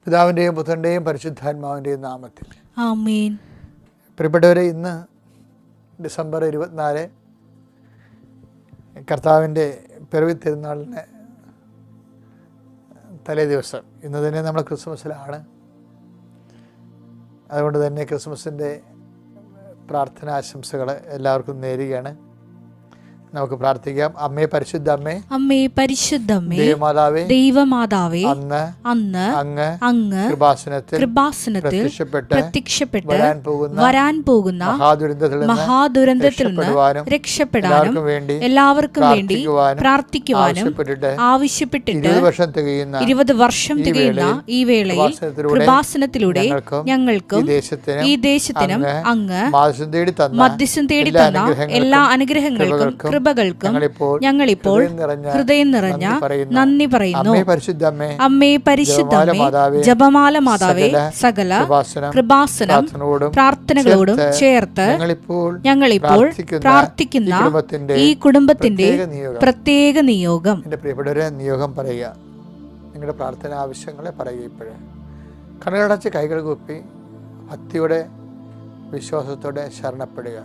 പിതാവിൻ്റെയും പുത്രൻ്റെയും പരിശുദ്ധാത്മാവിൻ്റെയും നാമത്തിൽ ആമേൻ. പ്രിയപ്പെട്ടവരെ, ഇന്ന് ഡിസംബർ 24 കർത്താവിൻ്റെ പിറവി തിരുനാളിന് തലേ ദിവസം. ഇന്ന് തന്നെ നമ്മൾ ക്രിസ്മസിലാണ്. അതുകൊണ്ട് തന്നെ ക്രിസ്മസിൻ്റെ പ്രാർത്ഥനാശംസകൾ എല്ലാവർക്കും നേരുകയാണ്. നമുക്ക് പ്രാർത്ഥിക്കാം. അമ്മേ, പരിശുദ്ധ അമ്മേ, അമ്മേ പരിശുദ്ധ അമ്മേ, ദൈവമാതാവേ, ദൈവമാതാവേ, അന്ന് അങ്ങ് കൃപാസനത്തിൽ പ്രത്യക്ഷപ്പെട്ട് വരാൻ പോകുന്ന മഹാദുരന്തത്തിൽ നിന്ന് രക്ഷപ്പെടാനും എല്ലാവർക്കും വേണ്ടി പ്രാർത്ഥിക്കുവാനും ആവശ്യപ്പെട്ടിട്ട് 20 വർഷം തികയുന്ന ഈ വേളയിൽ കൃപാസനത്തിലൂടെ ഞങ്ങൾക്കും ഈ ദേശത്തിനും അങ്ങ് മധ്യസ്ഥം തേടി തന്ന എല്ലാ അനുഗ്രഹങ്ങൾക്കും കൃപകൾക്കും ഞങ്ങളിപ്പോൾ ഹൃദയം നിറഞ്ഞ നന്ദി പറയുന്നു. അമ്മേ പരിശുദ്ധ അമ്മേ, ജപമാല മാതാവേ, സകല കൃപാസനം പ്രാർത്ഥനകളോടും ചേർത്ത് ഞങ്ങളിപ്പോൾ പ്രാർത്ഥിക്കുന്ന ഈ കുടുംബത്തിന്റെ പ്രത്യേക നിയോഗം. എൻ്റെ പ്രിയപ്പെട്ടവരെ, നിയോഗം പറയുക. നിങ്ങളുടെ പ്രാർത്ഥന ആവശ്യങ്ങളെ പറയുക. ഇപ്പോഴേ കണ്ണുകളടച്ച് കൈകൾ കൂപ്പി ഭക്തിയോടെ വിശ്വാസത്തോടെ ശരണപ്പെടുക.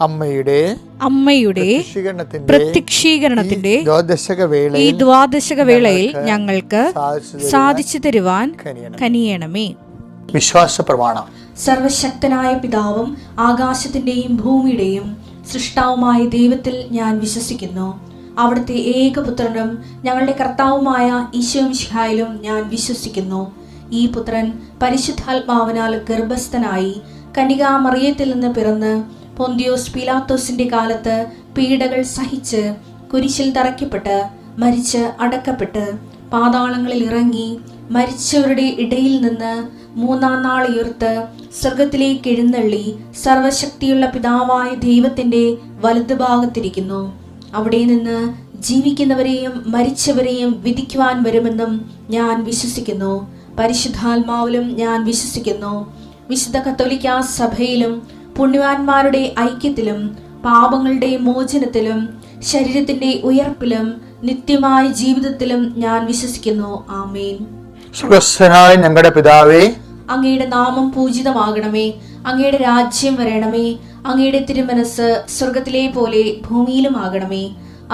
അമ്മയുടെ പ്രത്യക്ഷീകരണത്തിന്റെ ഈ ദ്വാദശക വേളയിൽ ഞങ്ങൾക്ക് സാധിച്ചു തരുവാൻ കനിയണമേ. വിശ്വാസ പ്രമാണം. സർവശക്തനായ പിതാവും ആകാശത്തിന്റെയും ഭൂമിയുടെയും സൃഷ്ടാവുമായ ദൈവത്തിൽ ഞാൻ വിശ്വസിക്കുന്നു. അവിടുത്തെ ഏകപുത്രനും ഞങ്ങളുടെ കർത്താവുമായ ഈശോ മിശിഹായിലും ഞാൻ വിശ്വസിക്കുന്നു. ഈ പുത്രൻ പരിശുദ്ധാത്മാവിനാൽ ഗർഭസ്ഥനായി കന്യകാമറിയത്തിൽ നിന്ന് പിറന്ന് പൊന്തിയോസ് പീലാത്തോസിന്റെ കാലത്ത് പീഡകൾ സഹിച്ച് കുരിശിൽ തറയ്ക്കപ്പെട്ട് മരിച്ച് അടക്കപ്പെട്ട് പാതാളങ്ങളിൽ ഇറങ്ങി മരിച്ചവരുടെ ഇടയിൽ നിന്ന് 3-ാം നാൾ ഉയർത്ത് സ്വർഗത്തിലേക്ക് എഴുന്നള്ളി സർവശക്തിയുള്ള പിതാവായ ദൈവത്തിന്റെ വലതുഭാഗത്തിരിക്കുന്നു. അവിടെ നിന്ന് ജീവിക്കുന്നവരെയും മരിച്ചവരെയും വിധിക്കുവാൻ വരുമെന്നും ഞാൻ വിശ്വസിക്കുന്നു. പരിശുദ്ധാത്മാവിലും ഞാൻ വിശ്വസിക്കുന്നു. വിശുദ്ധ കത്തോലിക്കാ സഭയിലും പുണ്യവാന്മാരുടെ ഐക്യത്തിലും പാപങ്ങളുടെ മോചനത്തിലും ശരീരത്തിന്റെ ഉയർപ്പിലും നിത്യമായ ജീവിതത്തിലും ഞാൻ വിശ്വസിക്കുന്നു. ആമേൻ. സ്വർഗ്ഗസ്ഥനായ ഞങ്ങളുടെ പിതാവേ, അങ്ങയുടെ നാമം പൂജിതമാകണമേ. അങ്ങയുടെ രാജ്യം വരണമേ. അങ്ങയുടെ തിരുമനസ് സ്വർഗത്തിലെ പോലെ ഭൂമിയിലും ആകണമേ.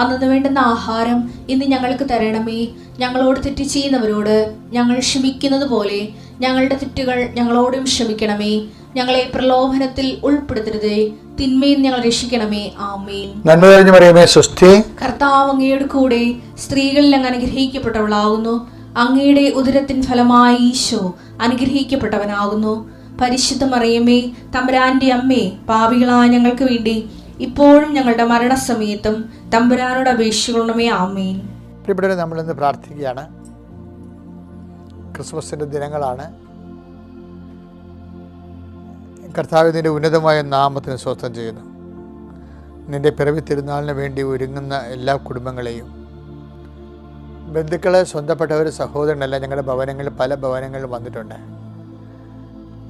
അന്നു വേണ്ടുന്ന ആഹാരം ഇന്ന് ഞങ്ങൾക്ക് തരണമേ. ഞങ്ങളോട് തെറ്റ് ചെയ്യുന്നവരോട് ഞങ്ങൾ ക്ഷമിക്കുന്നത് പോലെ ഞങ്ങളുടെ തെറ്റുകൾ ഞങ്ങളോടും ക്ഷമിക്കണമേ. ഞങ്ങളെ പ്രലോഭനത്തിൽ ഉൾപ്പെടുത്തരുതേ, തിന്മയിൽ ഞങ്ങൾ രക്ഷിക്കണമേ. ആമേൻ. നന്മ നിറഞ്ഞ മറിയമേ, സ്വസ്തി. കർത്താവ് അങ്ങയുടെ കൂടെ സ്ത്രീകളിൽ അങ്ങ് അനുഗ്രഹിക്കപ്പെട്ടവളാകുന്നു. അങ്ങയുടെ ഉദരത്തിൻ ഫലമായി ഈശോ അനുഗ്രഹിക്കപ്പെട്ടവനാകുന്നു. പരിശുദ്ധ മറിയമേ, തമ്പുരാന്റെ അമ്മേ, പാപികളായ ഞങ്ങൾക്ക് വേണ്ടി ഇപ്പോഴും ഞങ്ങളുടെ മരണസമയത്തും തമ്പുരാനോട് അപേക്ഷിക്കണമേ. ആമേൻ. പ്രിയപ്പെട്ടവരെ, നമ്മളിന്ന് പ്രാർത്ഥിക്കുകയാണ്. ക്രിസ്മസിൻ്റെ ദിനങ്ങളാണ്. കർത്താവ് നിന്റെ ഉന്നതമായ നാമത്തിന് സ്വസ്ഥം ചെയ്യുന്നു. നിന്റെ പിറവി തിരുനാളിന് വേണ്ടി ഒരുങ്ങുന്ന എല്ലാ കുടുംബങ്ങളെയും, ബന്ധുക്കളെ, സ്വന്തപ്പെട്ടവർ, സഹോദരനെല്ലാം ഞങ്ങളുടെ ഭവനങ്ങളിൽ പല ഭവനങ്ങളിലും വന്നിട്ടുണ്ട്.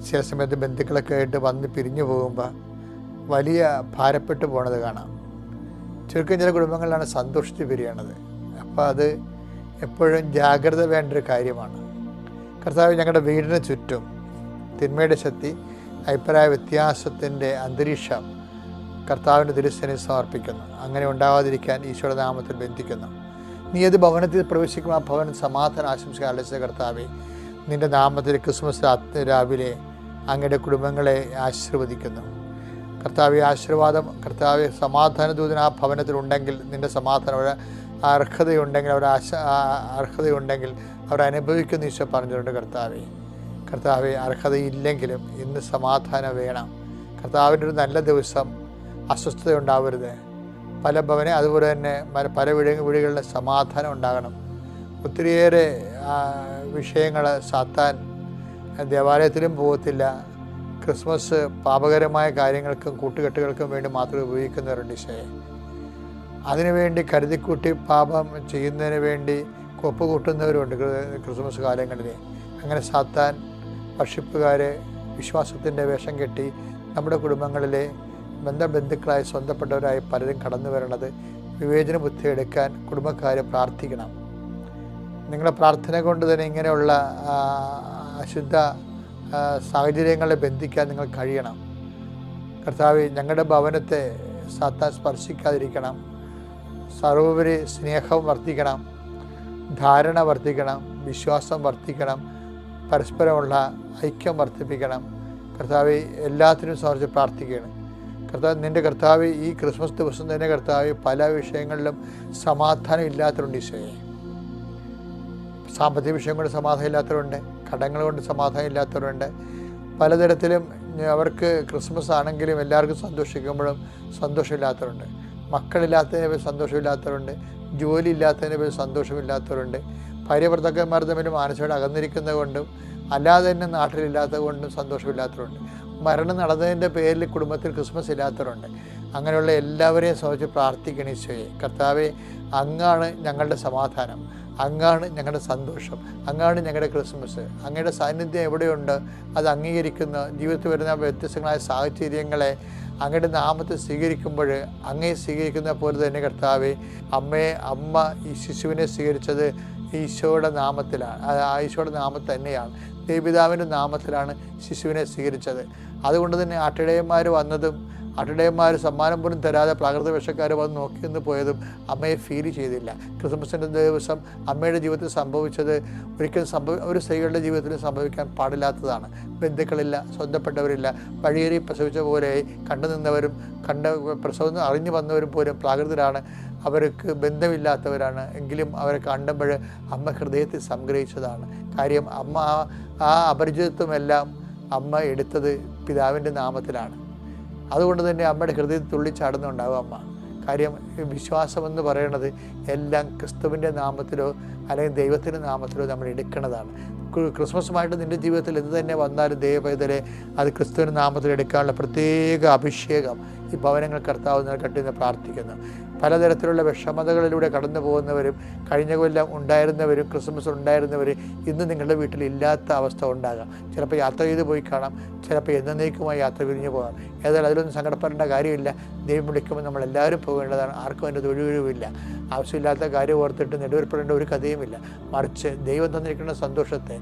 ചില സമയത്ത് ബന്ധുക്കളൊക്കെ ആയിട്ട് വന്ന് പിരിഞ്ഞു പോകുമ്പോൾ വലിയ ഭാരപ്പെട്ടു പോണത് കാണാം. ചുരുക്കം ചില കുടുംബങ്ങളിലാണ് സന്തോഷിച്ച് പിരിയണത്. അപ്പോൾ അത് എപ്പോഴും ജാഗ്രത വേണ്ടൊരു കാര്യമാണ്. കർത്താവ് ഞങ്ങളുടെ വീടിന് ചുറ്റും തിന്മയുടെ ശക്തി, അഭിപ്രായ വ്യത്യാസത്തിൻ്റെ അന്തരീക്ഷം കർത്താവിൻ്റെ തിരുസന്നിധിയിൽ സമർപ്പിക്കുന്നു. അങ്ങനെ ഉണ്ടാവാതിരിക്കാൻ ഈശോയുടെ നാമത്തിൽ ബന്ധിക്കുന്നു. നീ ഏത് ഭവനത്തിൽ പ്രവേശിക്കും ആ ഭവനം സമാധാനം ആശംസിക്കാൻ അലച്ച കർത്താവെ, നിൻ്റെ നാമത്തിൽ ക്രിസ്മസ് രാവിലെ അങ്ങയുടെ കുടുംബങ്ങളെ ആശീർവദിക്കുന്നു. കർത്താവെ, ആശീർവാദം, കർത്താവെ, സമാധാന ദൂതൻ ആ ഭവനത്തിലുണ്ടെങ്കിൽ നിൻ്റെ സമാധാനം അർഹതയുണ്ടെങ്കിൽ അർഹതയുണ്ടെങ്കിൽ അവർ അനുഭവിക്കുന്ന ഈശോ പറഞ്ഞിട്ടുണ്ട്. കർത്താവെ, അർഹതയില്ലെങ്കിലും ഇന്ന് സമാധാനം വേണം. കർത്താവിൻ്റെ ഒരു നല്ല ദിവസം അസ്വസ്ഥത ഉണ്ടാവരുത്. പല ഭവനെ അതുപോലെ തന്നെ പല വീടുകളിലും സമാധാനം ഉണ്ടാകണം. ഒത്തിരിയേറെ വിഷയങ്ങൾ സാത്താൻ ദേവാലയത്തിലും പോകത്തില്ല. ക്രിസ്മസ് പാപകരമായ കാര്യങ്ങൾക്കും കൂട്ടുകെട്ടുകൾക്കും വേണ്ടി മാത്രം ഉപയോഗിക്കുന്നവരുണ്ട് ഈശോയെ. അതിനുവേണ്ടി കരുതിക്കൂട്ടി പാപം ചെയ്യുന്നതിന് വേണ്ടി കൊപ്പ് കൂട്ടുന്നവരുണ്ട് ക്രിസ്മസ് കാലങ്ങളിൽ. അങ്ങനെ സാത്താൻ വർഷിപ്പുകാരെ വിശ്വാസത്തിൻ്റെ വേഷം കെട്ടി നമ്മുടെ കുടുംബങ്ങളിലെ ബന്ധുക്കളായി സ്വന്തപ്പെട്ടവരായി പലരും കടന്നു വരണത് വിവേചന ബുദ്ധി എടുക്കാൻ കുടുംബക്കാരെ പ്രാർത്ഥിക്കണം. നിങ്ങളുടെ പ്രാർത്ഥന കൊണ്ട് തന്നെ ഇങ്ങനെയുള്ള അശുദ്ധ സാഹചര്യങ്ങളെ ബന്ധിക്കാൻ നിങ്ങൾ കഴിയണം. കർത്താവേ, ഞങ്ങളുടെ ഭവനത്തെ സാത്താൻ സ്പർശിക്കാതിരിക്കണം. സർവോപരി സ്നേഹം വർദ്ധിക്കണം, ധാരണ വർദ്ധിക്കണം, വിശ്വാസം വർദ്ധിക്കണം, പരസ്പരമുള്ള ഐക്യം വർദ്ധിപ്പിക്കണം. കർത്താവെ, എല്ലാത്തിനും സമർപ്പിച്ച് പ്രാർത്ഥിക്കുകയാണ്. നിൻ്റെ കർത്താവ് ഈ ക്രിസ്മസ് ദിവസം തന്നെ കർത്താവ് പല വിഷയങ്ങളിലും സമാധാനം ഇല്ലാത്തവരുണ്ട് ഈശോയെ. സാമ്പത്തിക വിഷയം കൊണ്ട് സമാധാനം ഇല്ലാത്തവരുണ്ട്, കടങ്ങൾ കൊണ്ട് സമാധാനം ഇല്ലാത്തവരുണ്ട്. പലതരത്തിലും അവർക്ക് ക്രിസ്മസ് ആണെങ്കിലും എല്ലാവർക്കും സന്തോഷിക്കുമ്പോഴും സന്തോഷമില്ലാത്തവരുണ്ട്. മക്കളില്ലാത്തതിനെ പേര് സന്തോഷമില്ലാത്തവരുണ്ട്, ജോലി ഇല്ലാത്തതിനെ പേര് സന്തോഷമില്ലാത്തവരുണ്ട്. ഭാര്യ ഭർത്താക്കന്മാർ തമ്മിൽ മാനസികമായിട്ട് അകന്നിരിക്കുന്നത് കൊണ്ടും അല്ലാതെ തന്നെ നാട്ടിലില്ലാത്തത് കൊണ്ടും സന്തോഷമില്ലാത്തവരുണ്ട്. മരണം നടന്നതിൻ്റെ പേരിൽ കുടുംബത്തിൽ ക്രിസ്മസ് ഇല്ലാത്തവരുണ്ട്. അങ്ങനെയുള്ള എല്ലാവരെയും സംബന്ധിച്ച് പ്രാർത്ഥിക്കണം ഈശോയെ. കർത്താവെ, അങ്ങാണ് ഞങ്ങളുടെ സമാധാനം, അങ്ങാണ് ഞങ്ങളുടെ സന്തോഷം, അങ്ങാണ് ഞങ്ങളുടെ ക്രിസ്മസ്. അങ്ങയുടെ സാന്നിധ്യം എവിടെയുണ്ട് അത് അംഗീകരിക്കുന്ന ജീവിതത്തിൽ വരുന്ന വ്യത്യസ്തങ്ങളായ സാഹചര്യങ്ങളെ അങ്ങയുടെ നാമത്തെ സ്വീകരിക്കുമ്പോൾ അങ്ങയെ സ്വീകരിക്കുന്ന പോലെ തന്നെ കർത്താവെ, അമ്മ ഈ ശിശുവിനെ സ്വീകരിച്ചത് ഈശോയുടെ നാമത്തിലാണ്. ഈശോയുടെ നാമത്തിൽ തന്നെയാണ്, ദേവപിതാവിൻ്റെ നാമത്തിലാണ് ശിശുവിനെ സ്വീകരിച്ചത്. അതുകൊണ്ട് തന്നെ ആട്ടിടയന്മാർ വന്നതും ആട്ടിടയന്മാർ സമ്മാനം പോലും തരാതെ പ്രാകൃത വേഷക്കാർ വന്ന് നോക്കിയെന്ന് പോയതും അമ്മയെ ഫീൽ ചെയ്തില്ല. ക്രിസ്മസിൻ്റെ ദിവസം അമ്മയുടെ ജീവിതത്തിൽ സംഭവിച്ചത് ഒരിക്കലും ഒരു സ്ത്രീകളുടെ ജീവിതത്തിൽ സംഭവിക്കാൻ പാടില്ലാത്തതാണ്. ബന്ധുക്കളില്ല, സ്വന്തപ്പെട്ടവരില്ല, വഴിയേറി പ്രസവിച്ച പോലെ കണ്ടുനിന്നവരും പ്രസവം അറിഞ്ഞു വന്നവരും പോലും പ്രാകൃതരാണ്, അവർക്ക് ബന്ധമില്ലാത്തവരാണ്. എങ്കിലും അവരെ കണ്ടുമ്പോൾ അമ്മ ഹൃദയത്തിൽ സംഗ്രഹിച്ചതാണ്. കാര്യം അമ്മ ആ അപരിചിതത്വമെല്ലാം അമ്മ എടുത്തത് പിതാവിൻ്റെ നാമത്തിലാണ്. അതുകൊണ്ട് തന്നെ അമ്മയുടെ ഹൃദയത്തിൽ തുള്ളിച്ചാടുന്നുണ്ടാവും അമ്മ. കാര്യം വിശ്വാസമെന്ന് പറയുന്നത് എല്ലാം ക്രിസ്തുവിൻ്റെ നാമത്തിലോ അല്ലെങ്കിൽ ദൈവത്തിൻ്റെ നാമത്തിലോ നമ്മൾ എടുക്കുന്നതാണ്. ക്രിസ്മസുമായിട്ട് നിൻ്റെ ജീവിതത്തിൽ എന്ത് തന്നെ വന്നാലും ദൈവപൈതലെ അത് ക്രിസ്തുവിൻ്റെ നാമത്തിൽ എടുക്കാനുള്ള പ്രത്യേക അഭിഷേകം ഈ ഭവനങ്ങൾ കർത്താവ് നൽകട്ടെ എന്ന് പ്രാർത്ഥിക്കുന്നു. പലതരത്തിലുള്ള വിഷമതകളിലൂടെ കടന്നു പോകുന്നവരും കഴിഞ്ഞ കൊല്ലം ഉണ്ടായിരുന്നവരും ക്രിസ്മസ് ഉണ്ടായിരുന്നവർ ഇന്ന് നിങ്ങളുടെ വീട്ടിൽ ഇല്ലാത്ത അവസ്ഥ ഉണ്ടാകാം. ചിലപ്പോൾ യാത്ര ചെയ്ത് പോയി കാണാം, ചിലപ്പോൾ എന്നേക്കുമായി യാത്ര പിരിഞ്ഞു പോകാം. ഏതായാലും അതിലൊന്നും സങ്കടപ്പെടേണ്ട കാര്യമില്ല. ദൈവം വിളിക്കുമ്പോൾ നമ്മളെല്ലാവരും പോകേണ്ടതാണ്. ആർക്കും അതിൻ്റെ തൊഴിലുമില്ല. ആവശ്യമില്ലാത്ത കാര്യം ഓർത്തിട്ട് നെടുവേർപ്പെടേണ്ട ഒരു കഥയുമില്ല. മറിച്ച് ദൈവം തന്നിരിക്കുന്ന സന്തോഷത്തെ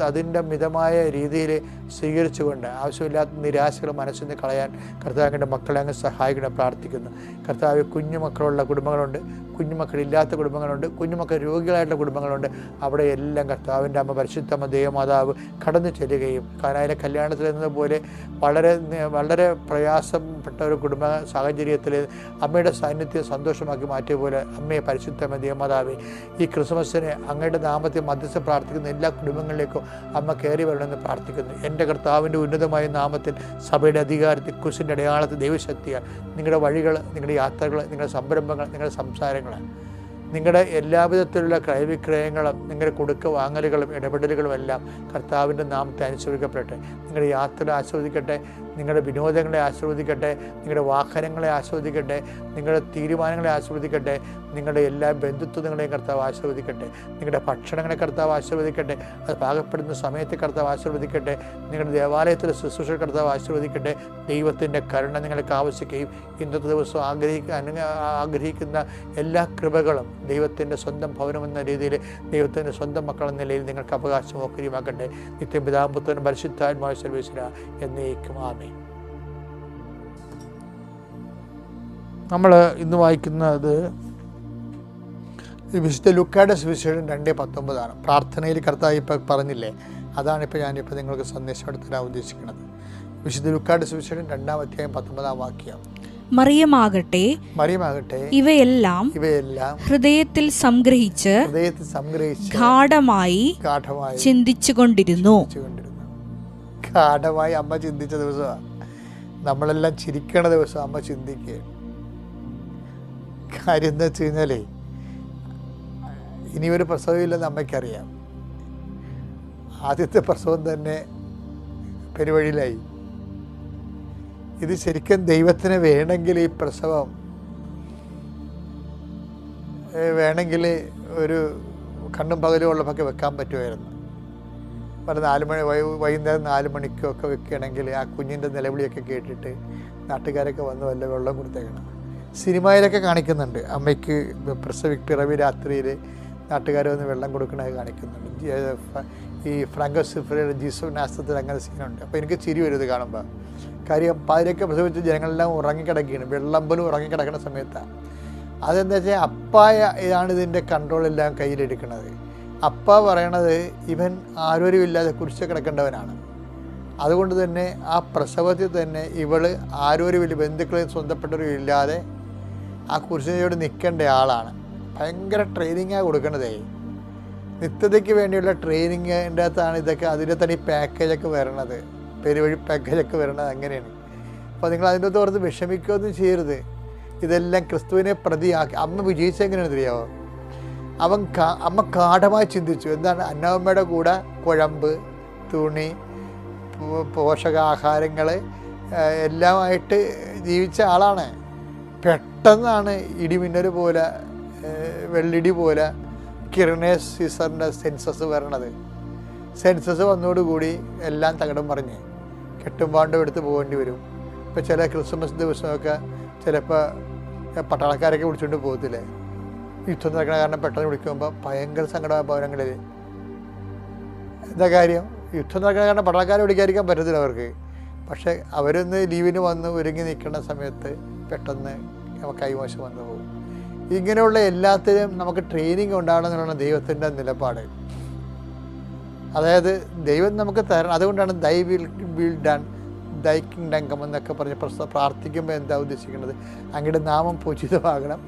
അതിൻ്റെ മിതമായ രീതിയിൽ സ്വീകരിച്ചുകൊണ്ട് ആവശ്യമില്ലാത്ത നിരാശകൾ മനസ്സിൽ നിന്ന് കളയാൻ കർത്താവിൻ്റെ മക്കളെ അങ്ങ് സഹായിക്കണം പ്രാർത്ഥിക്കുന്നു. കർത്താവ് കുഞ്ഞുമക്കളുള്ള കുടുംബങ്ങളുണ്ട്, കുഞ്ഞുമക്കളില്ലാത്ത കുടുംബങ്ങളുണ്ട്, കുഞ്ഞുമക്കൾ രോഗികളായിട്ടുള്ള കുടുംബങ്ങളുണ്ട്. അവിടെ എല്ലാം കർത്താവിൻ്റെ അമ്മ പരിശുദ്ധമ്മ ദൈവമാതാവ് കടന്നു ചെല്ലുകയും കാനായിലെ കല്യാണത്തിൽ എന്നതുപോലെ വളരെ പ്രയാസപ്പെട്ട ഒരു കുടുംബ സാഹചര്യത്തിൽ അമ്മയുടെ സാന്നിധ്യം സന്തോഷമാക്കി മാറ്റിയ പോലെ അമ്മയെ പരിശുദ്ധമ്മ ദൈവമാതാവ് ഈ ക്രിസ്മസിന് അങ്ങയുടെ നാമത്തിൽ മധ്യസ്ഥ പ്രാർത്ഥിക്കുന്ന എല്ലാ കുടുംബങ്ങളിലേക്കും അമ്മ കയറി വരണമെന്ന് പ്രാർത്ഥിക്കുന്നു. എൻ്റെ കർത്താവിൻ്റെ ഉന്നതമായ നാമത്തിൽ സഭയുടെ അധികാരത്തിൽ കുരിശിൻ്റെ അടയാളത്തിൽ ദൈവശക്തിയാൽ നിങ്ങളുടെ വഴികൾ, നിങ്ങളുടെ യാത്രകൾ, നിങ്ങളുടെ സംരംഭങ്ങൾ, നിങ്ങളുടെ സംസാരങ്ങൾ, നിങ്ങളുടെ എല്ലാവിധത്തിലുള്ള ക്രയവിക്രയങ്ങളും നിങ്ങളുടെ കൊടുക്ക വാങ്ങലുകളും ഇടപെടലുകളും എല്ലാം കർത്താവിൻ്റെ നാമത്തെ അനുസരിക്കപ്പെടട്ടെ. നിങ്ങളുടെ യാത്ര ആസ്വദിക്കട്ടെ, നിങ്ങളുടെ വിനോദങ്ങളെ ആസ്വദിക്കട്ടെ, നിങ്ങളുടെ വാഹനങ്ങളെ ആസ്വദിക്കട്ടെ, നിങ്ങളുടെ തീരുമാനങ്ങളെ ആസ്വദിക്കട്ടെ, നിങ്ങളുടെ എല്ലാ ബന്ധുത്വങ്ങളെയും കർത്താവ് ആസ്വദിക്കട്ടെ, നിങ്ങളുടെ ഭക്ഷണങ്ങളെ കർത്താവ് ആസ്വദിക്കട്ടെ, അത് പാകപ്പെടുന്ന സമയത്ത് കർത്താവ് ആസ്വദിക്കട്ടെ, നിങ്ങളുടെ ദേവാലയത്തിലെ ശുശ്രൂഷ കർത്താവ് ആസ്വദിക്കട്ടെ. ദൈവത്തിൻ്റെ കരുണ നിങ്ങൾക്ക് ആവശ്യിക്കുകയും ഇന്നത്തെ ദിവസം ആഗ്രഹിക്കുന്ന എല്ലാ കൃപകളും ദൈവത്തിൻ്റെ സ്വന്തം ഭവനമെന്ന രീതിയിൽ ദൈവത്തിൻ്റെ സ്വന്തം മക്കളെന്ന നിലയിൽ നിങ്ങൾക്ക് അവകാശം ഓഹരിയുമാക്കട്ടെ. നിത്യം പിതാവും പുത്രനും പരിശുദ്ധാത്മാവായ സർവ്വേശ്വരാ എന്നേക്കും ആമേൻ. നമ്മൾ ഇന്ന് വായിക്കുന്നത് വിശുദ്ധ ലൂക്കായുടെ സുവിശേഷം 2:19 പ്രാർത്ഥനയിൽ കർത്താവ് ഇപ്പം പറഞ്ഞില്ലേ, അതാണിപ്പോൾ ഞാനിപ്പോൾ നിങ്ങൾക്ക് സന്ദേശം തരാൻ ഉദ്ദേശിക്കുന്നത്. വിശുദ്ധ ലൂക്കായുടെ സുവിശേഷം 2:19 മറിയമാകട്ടെ ഇവയെല്ലാം ഹൃദയത്തിൽ സംഗ്രഹിച്ച് ഗാഢമായി ചിന്തിച്ചുകൊണ്ടിരുന്നു. ഗാഢമായി അമ്മ ചിന്തിച്ച ദിവസമാണ്. നമ്മളെല്ലാം ചിരിക്കണ ദിവസം അമ്മ ചിന്തിക്കുക. കാര്യം എന്താ വെച്ച് കഴിഞ്ഞാലേ, ഇനിയൊരു പ്രസവമില്ലെന്ന് അമ്മയ്ക്കറിയാം. ആദ്യത്തെ പ്രസവം തന്നെ പെരുവഴിയിലായി. ഇത് ശരിക്കും ദൈവത്തിന് വേണമെങ്കിൽ ഈ പ്രസവം വേണമെങ്കിൽ ഒരു കണ്ണും പകലും ഉള്ളപ്പൊക്കെ വെക്കാൻ പറ്റുമായിരുന്നു. പല 4 മണി വൈകുന്നേരം 4 മണിക്കൊക്കെ വെക്കുകയാണെങ്കിൽ ആ കുഞ്ഞിൻ്റെ നിലവിളിയൊക്കെ കേട്ടിട്ട് നാട്ടുകാരൊക്കെ വന്ന് വല്ല വെള്ളം കൊടുത്തേക്കണം. സിനിമയിലൊക്കെ കാണിക്കുന്നുണ്ട്, അമ്മയ്ക്ക് പിറവി രാത്രിയിൽ നാട്ടുകാർ വന്ന് വെള്ളം കൊടുക്കണത് കാണിക്കുന്നുണ്ട്. ഈ ഫ്രാങ്കോസിഫറയുടെ ജീസസ് നാസ്തത്തിൽ അങ്ങനെ സീനുണ്ട്. അപ്പോൾ എനിക്ക് ചിരി വരും ഇത് കാണുമ്പോൾ. കാര്യം പാതിരൊക്കെ പ്രസവിച്ച് ജനങ്ങളെല്ലാം ഉറങ്ങിക്കിടക്കുകയാണ്, വെള്ളം പോലും ഉറങ്ങിക്കിടക്കുന്ന സമയത്താണ്. അതെന്താ വെച്ചാൽ അപ്പായ ഇതാണ് ഇതിൻ്റെ കൺട്രോളെല്ലാം കയ്യിലെടുക്കുന്നത്. അപ്പ പറയണത് ഇവൻ ആരോരുമില്ലാതെ കുരിശ് കിടക്കേണ്ടവനാണ്. അതുകൊണ്ട് തന്നെ ആ പ്രസവത്തിൽ തന്നെ ഇവള് ആരോരുമില്ല, ബന്ധുക്കളും സ്വന്തപ്പെട്ടവരും ഇല്ലാതെ ആ കുരിശിനോട് നിൽക്കേണ്ട ആളാണ്. ഭയങ്കര ട്രെയിനിങ്ങാണ് കൊടുക്കണതേ. നിത്യതയ്ക്ക് വേണ്ടിയുള്ള ട്രെയിനിങ്ങിൻ്റെ അകത്താണ് ഇതൊക്കെ. അതിൻ്റെ തന്നെ ഈ പാക്കേജൊക്കെ വരണത്, പെരുവഴി പാക്കേജൊക്കെ വരണത് അങ്ങനെയാണ്. അപ്പോൾ നിങ്ങൾ അതിൻ്റെ അകത്ത് ഓർത്ത് വിഷമിക്കുകയൊന്നും ചെയ്യരുത്. ഇതെല്ലാം ക്രിസ്തുവിനെ പ്രതിയാക്കി. അമ്മ വിജയിച്ചെങ്ങനെയാണെന്ന് അറിയാമോ? അമ്മ ഗാഢമായി ചിന്തിച്ചു. എന്താണ്? അന്നമ്മയുടെ കൂടെ കുഴമ്പ്, തുണി, പോഷകാഹാരങ്ങൾ എല്ലാമായിട്ട് ജീവിച്ച ആളാണ്. പെട്ടെന്നാണ് ഇടിമിന്നൽ പോലെ, വെള്ളിടി പോലെ കിരണേസ് സീസറിൻ്റെ സെൻസസ് വരണത്. സെൻസസ് വന്നതോടുകൂടി എല്ലാം തകിടം പറഞ്ഞ് കെട്ടുമ്പാണ്ടും എടുത്ത് പോകേണ്ടി വരും. ഇപ്പോൾ ചില ക്രിസ്മസ് ദിവസമൊക്കെ ചിലപ്പോൾ പട്ടാളക്കാരൊക്കെ വിളിച്ചുകൊണ്ട് പോകത്തില്ലേ, യുദ്ധം നടക്കണ കാരണം പെട്ടെന്ന് വിളിക്കുമ്പോൾ ഭയങ്കര സങ്കടമായ ഭവനങ്ങളിൽ. എന്താ കാര്യം? യുദ്ധം നടക്കണ കാരണം പട്ടാളക്കാരെ വിളിക്കാതിരിക്കാൻ പറ്റത്തില്ല അവർക്ക്. പക്ഷേ അവരൊന്ന് ലീവിന് വന്ന് ഒരുങ്ങി നിൽക്കുന്ന സമയത്ത് പെട്ടെന്ന് കൈമോശം വന്നു പോകും. ഇങ്ങനെയുള്ള എല്ലാത്തിനും നമുക്ക് ട്രെയിനിങ് ഉണ്ടാകണം എന്നുള്ള ദൈവത്തിൻ്റെ നിലപാട്. അതായത് ദൈവം നമുക്ക് തരണം. അതുകൊണ്ടാണ് thy will done, thy kingdom come എന്നൊക്കെ പറഞ്ഞ് പ്രാർത്ഥിക്കുമ്പോൾ എന്താ ഉദ്ദേശിക്കുന്നത്? അങ്ങയുടെ നാമം പൂജിതമാകണം,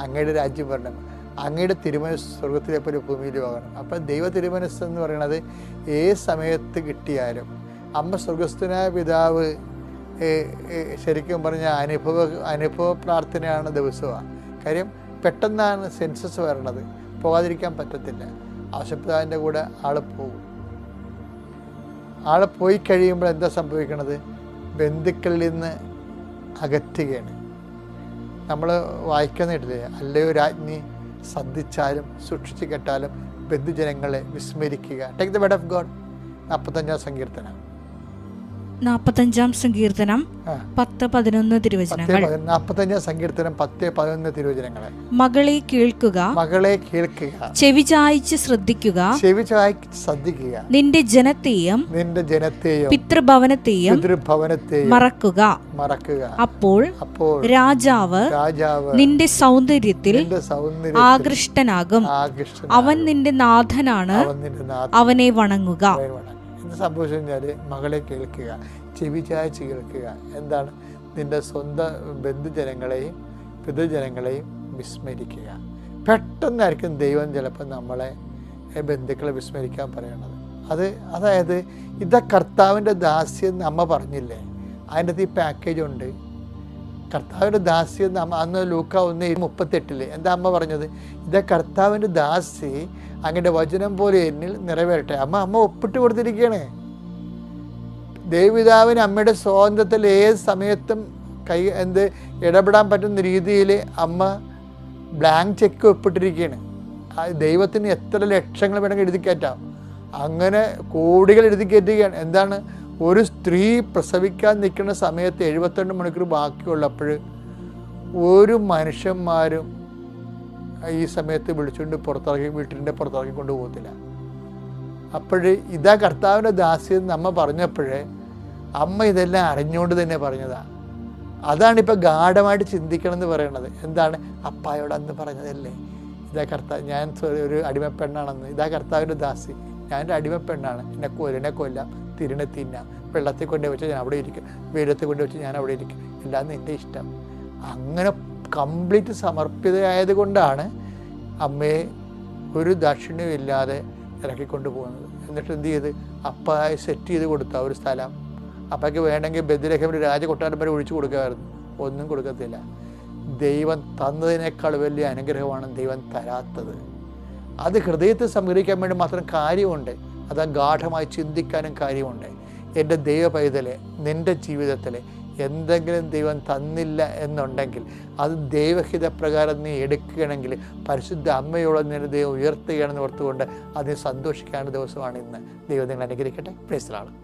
അങ്ങയുടെ രാജ്യം വരണം, അങ്ങയുടെ തിരുമനസ് സ്വർഗത്തിലെ പോലെ ഭൂമിയിലും ആകണം. അപ്പം ദൈവ തിരുമനസ് എന്ന് പറയുന്നത് ഏത് സമയത്ത് കിട്ടിയാലും, അമ്മ സ്വർഗസ്ഥനായ പിതാവ് ശരിക്കും പറഞ്ഞാൽ അനുഭവ പ്രാർത്ഥനയാണ് ദിവസമാണ്. കാര്യം പെട്ടെന്നാണ് സെൻസസ് വരണത്, പോകാതിരിക്കാൻ പറ്റത്തില്ല. ആശുപത്രിൻ്റെ കൂടെ പോകും. പോയി കഴിയുമ്പോൾ എന്താ സംഭവിക്കണത്? ബന്ധുക്കളിൽ നിന്ന് അകറ്റുകയാണ്. നമ്മൾ വായിക്കുന്നില്ലേ, അല്ലയോ രാജ്ഞി ശ്രദ്ധിച്ചാലും സൂക്ഷിച്ച് കേട്ടാലും ബന്ധുജനങ്ങളെ വിസ്മരിക്കുക. Take the word of God. 45-ാം സങ്കീർത്തനം 45-ാം സങ്കീർത്തനം 10-11 തിരുവചനങ്ങൾ. 45-ാം സങ്കീർത്തനം 10-11 തിരുവചനങ്ങൾ. മകളെ കേൾക്കുക, മകളെ കേൾക്കുക, ചെവി ചായ്ച്ച് ശ്രദ്ധിക്കുക, ചെവി ചായ്ച്ച് ശ്രദ്ധിക്കുക. നിന്റെ ജനത്തെയും പിതൃഭവനത്തെയും മറക്കുക. അപ്പോൾ രാജാവ് നിന്റെ സൗന്ദര്യത്തിൽ ആകൃഷ്ടനാകും. അവൻ നിന്റെ നാഥനാണ്, അവനെ വണങ്ങുക. എന്ത് സംഭവിച്ചു കഴിഞ്ഞാൽ മകളെ കേൾക്കുക, ചെവി ചായ്ച്ച് കേൾക്കുക. എന്താണ്? നിന്റെ സ്വന്തം ബന്ധുജനങ്ങളെയും പിതൃജനങ്ങളെയും വിസ്മരിക്കുക. പെട്ടെന്നായിരിക്കും ദൈവം ചിലപ്പോൾ നമ്മളെ ബന്ധുക്കളെ വിസ്മരിക്കാൻ പറയണത്. അതായത് ഇതാ കർത്താവിൻ്റെ ദാസ്യം അമ്മ പറഞ്ഞില്ലേ, അതിൻ്റെ അകത്ത് ഈ പാക്കേജ് ഉണ്ട്. കർത്താവിൻ്റെ ദാസ്യം അന്ന് ലൂക്ക 1:38 എന്താ അമ്മ പറഞ്ഞത്? ഇതാ കർത്താവിൻ്റെ ദാസി അങ്ങയുടെ വചനം പോലെ എന്നിൽ നിറവേറട്ടെ. അമ്മ ഒപ്പിട്ട് കൊടുത്തിരിക്കുകയാണ്. ദേവപിതാവിന് അമ്മയുടെ സ്വാതന്ത്ര്യത്തിൽ ഏത് സമയത്തും ഇടപെടാൻ പറ്റുന്ന രീതിയിൽ അമ്മ ബ്ലാങ്ക് ചെക്ക് ഒപ്പിട്ടിരിക്കുകയാണ്. ദൈവത്തിന് എത്ര ലക്ഷങ്ങൾ വേണമെങ്കിൽ എഴുതി കയറ്റാം, അങ്ങനെ കോടികൾ എഴുതി കയറ്റുകയാണ്. എന്താണ്? ഒരു സ്ത്രീ പ്രസവിക്കാൻ നിൽക്കുന്ന സമയത്ത് 72 മണിക്കൂർ ബാക്കിയുള്ളപ്പോൾ ഒരു മനുഷ്യന്മാരും ഈ സമയത്ത് വിളിച്ചുകൊണ്ട് വീട്ടിൻ്റെ പുറത്തിറക്കി കൊണ്ടുപോകത്തില്ല. അപ്പോൾ ഇതാ കർത്താവിൻ്റെ ദാസ്യം അമ്മ പറഞ്ഞപ്പോഴേ അമ്മ ഇതെല്ലാം അറിഞ്ഞുകൊണ്ട് തന്നെ പറഞ്ഞതാണ്. അതാണിപ്പോൾ ഗാഢമായിട്ട് ചിന്തിക്കണം എന്ന് പറയുന്നത്. എന്താണ്? അപ്പായോട് അന്ന് പറഞ്ഞതല്ലേ, ഇതാ ഞാൻ ഒരു അടിമപ്പെണ്ണാണെന്ന്. ഇതാ കർത്താവിൻ്റെ ദാസി, ഞാനൊരു അടിമപ്പെണ്ണാണ്, എന്നെ കൊല്ലാം, തിരിനെ തിന്നാം, വെള്ളത്തിൽ കൊണ്ടു വെച്ച് ഞാൻ അവിടെ ഇരിക്കും, വെയിലത്തിൽ കൊണ്ടു വെച്ച് ഞാൻ അവിടെ ഇരിക്കും, എല്ലാം നിൻ്റെ ഇഷ്ടം. അങ്ങനെ കംപ്ലീറ്റ് സമർപ്പിതയായത് കൊണ്ടാണ് അമ്മയെ ഒരു ദാക്ഷിണ്യവും ഇല്ലാതെ ഇറക്കിക്കൊണ്ട് പോകുന്നത്. എന്നിട്ട് എന്ത് ചെയ്ത്? അപ്പായി സെറ്റ് ചെയ്ത് കൊടുത്ത ഒരു സ്ഥലം. അപ്പയ്ക്ക് വേണമെങ്കിൽ ബെത്ലഹേമിൽ രാജകൊട്ടാരം വരെ ഒഴിച്ചു കൊടുക്കാമായിരുന്നു, ഒന്നും കൊടുക്കത്തില്ല. ദൈവം തന്നതിനേക്കാൾ വലിയ അനുഗ്രഹമാണ് ദൈവം തരാത്തത്. അത് ഹൃദയത്തിൽ സംഗ്രഹിക്കാൻ വേണ്ടി മാത്രം കാര്യമുണ്ട്. അത് ഗാഠമായി ചിന്തിക്കാനും കാര്യമുണ്ട്. എൻ്റെ ദൈവ പൈതലെ, നിൻ്റെ ജീവിതത്തിൽ എന്തെങ്കിലും ദൈവം തന്നില്ല എന്നുണ്ടെങ്കിൽ അത് ദൈവഹിതപ്രകാരം നീ എടുക്കുകയാണെങ്കിൽ പരിശുദ്ധ അമ്മയോളം നിന്നെ ദൈവം ഉയർത്തുകയാണെന്ന് ഓർത്തുകൊണ്ട് അതിന് സന്തോഷിക്കാനുള്ള ദിവസമാണ് ഇന്ന്. ദൈവം നിങ്ങൾ അനുഗ്രഹിക്കട്ടെ. Praise the Lord.